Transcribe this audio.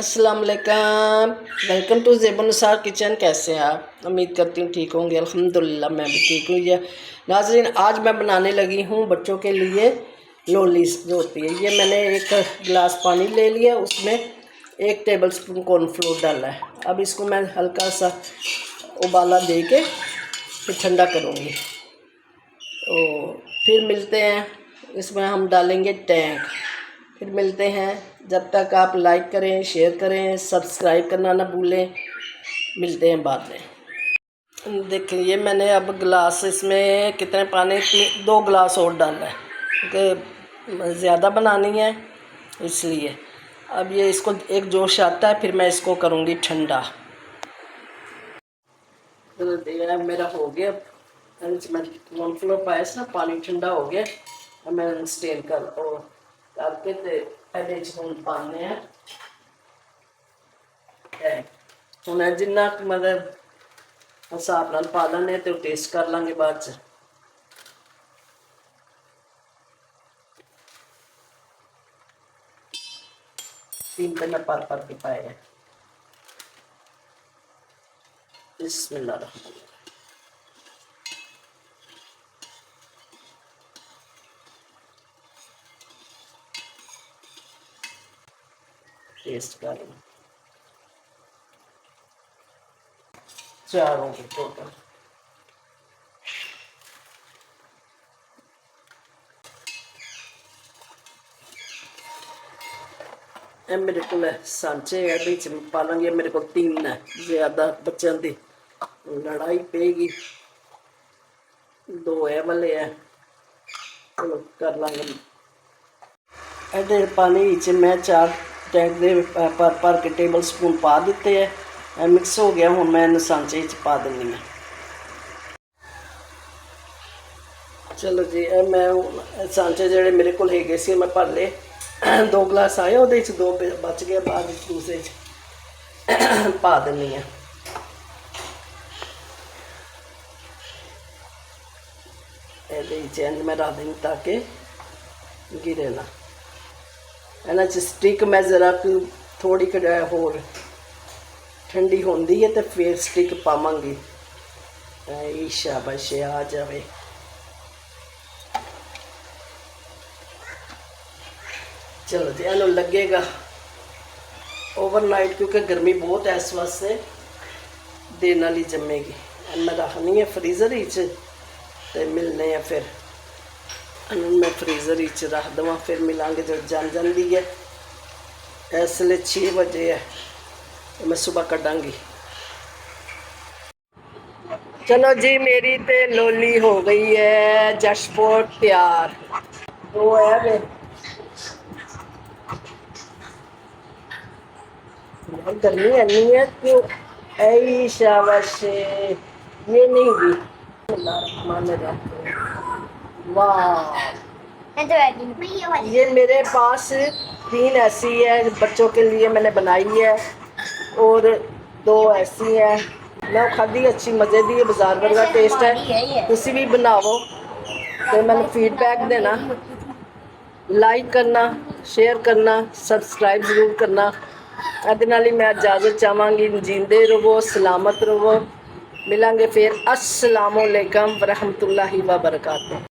अस्सलाम वालेकुम। Welcome to Zebunnisa's kitchen. कैसे हैं आप? उम्मीद करती हूँ ठीक होंगे। अल्हम्दुलिल्लाह मैं भी ठीक हूँ। ये नाज़रीन, आज मैं बनाने लगी हूँ बच्चों के लिए लोलीज़ जो होती है। ये मैंने एक गिलास पानी ले लिया, उसमें 1 टेबल स्पून कॉर्नफ्लोर डाला है। अब इसको मैं हल्का सा उबाला दे के फिर ठंडा करूँगी। तो फिर मिलते हैं। इसमें हम डालेंगे टैंक। फिर मिलते हैं। जब तक आप लाइक करें, शेयर करें, सब्सक्राइब करना ना भूलें। मिलते हैं बाद में। देखिए, ये मैंने अब गिलास, इसमें कितने पानी, 2 गिलास और डालना है क्योंकि ज़्यादा बनानी है इसलिए। अब ये इसको एक जोश आता है, फिर मैं इसको करूँगी ठंडा। तो मेरा हो गया, मैं कॉर्नफ्लोर पाया ना, पानी ठंडा हो गया। अब मैं स्टेन करके तो हम पाने हैं। ਹੁਣ जिन्ना मतलब हिसाब नाल पा लेने तो टेस्ट कर लांगे बाद च। तीन पे मैं पर के पाए हैं। बिस्मिल्लाह। टेस्ट कर लो। 4 होंगे टोटल। मेरे को सांचे है बीच में पा लेंगे। मेरे को 3 है, ज्यादा बच्चों की लड़ाई पेगी। 2 है वाले है, चलो कर लांगे। ਇਹਦੇ पानी मैं 4 टैंक दे पर के टेबल स्पून पा दिते है। मिक्स हो गया। हुण मैं सांचे पा दिनी है। चलो जी, मैं सांचे जेडे मेरे को है सी मैं भर ले। 2 गिलास आए, वो 2 बच गए, बाद दूसरे पा दिनी है। ये मैं रख दूँ ताकि गिरे ना। इन्हां च स्टिक मैं ज़रा थोड़ी होर ठंडी होंदी है तो फिर स्टिक पावांगी। शाबाश आ जाए। चलो जी, इन्हू लगेगा ओवरनाइट क्योंकि गर्मी बहुत है इस वास्ते, दिन वाली जमेगी। मैं रखनी है फ्रीज़र ही ते मिलने हैं फिर। मैं फ्रीज़र ही रख देव, फिर मिलांगे जब जम जाती है। इसलिए 6 बजे है तो मैं सुबह कटांगी। चलो जी, मेरी तो लोली हो गई है जशपोर तैयार। 2 है वे, गर्मी इन्नी है क्यों। ऐ शाबाश, ये नहीं हुई। वाह, ये मेरे पास 3 ऐसी है बच्चों के लिए मैंने बनाई है, और 2 ऐसी है मैं खाधी, अच्छी मज़े दी है, बाजार वर्गा टेस्ट है। तुसी भी बनाओ तो मैंने फीडबैक देना, लाइक करना, शेयर करना, सब्सक्राइब जरूर करना। ਇਹਦੇ ਨਾਲ ही मैं इजाज़त चाहवागी। जींदे रहो, सलामत रहो। मिलांगे फिर। अस्सलामु अलैकुम वरहमतुल्लाहि व बरकातुहू।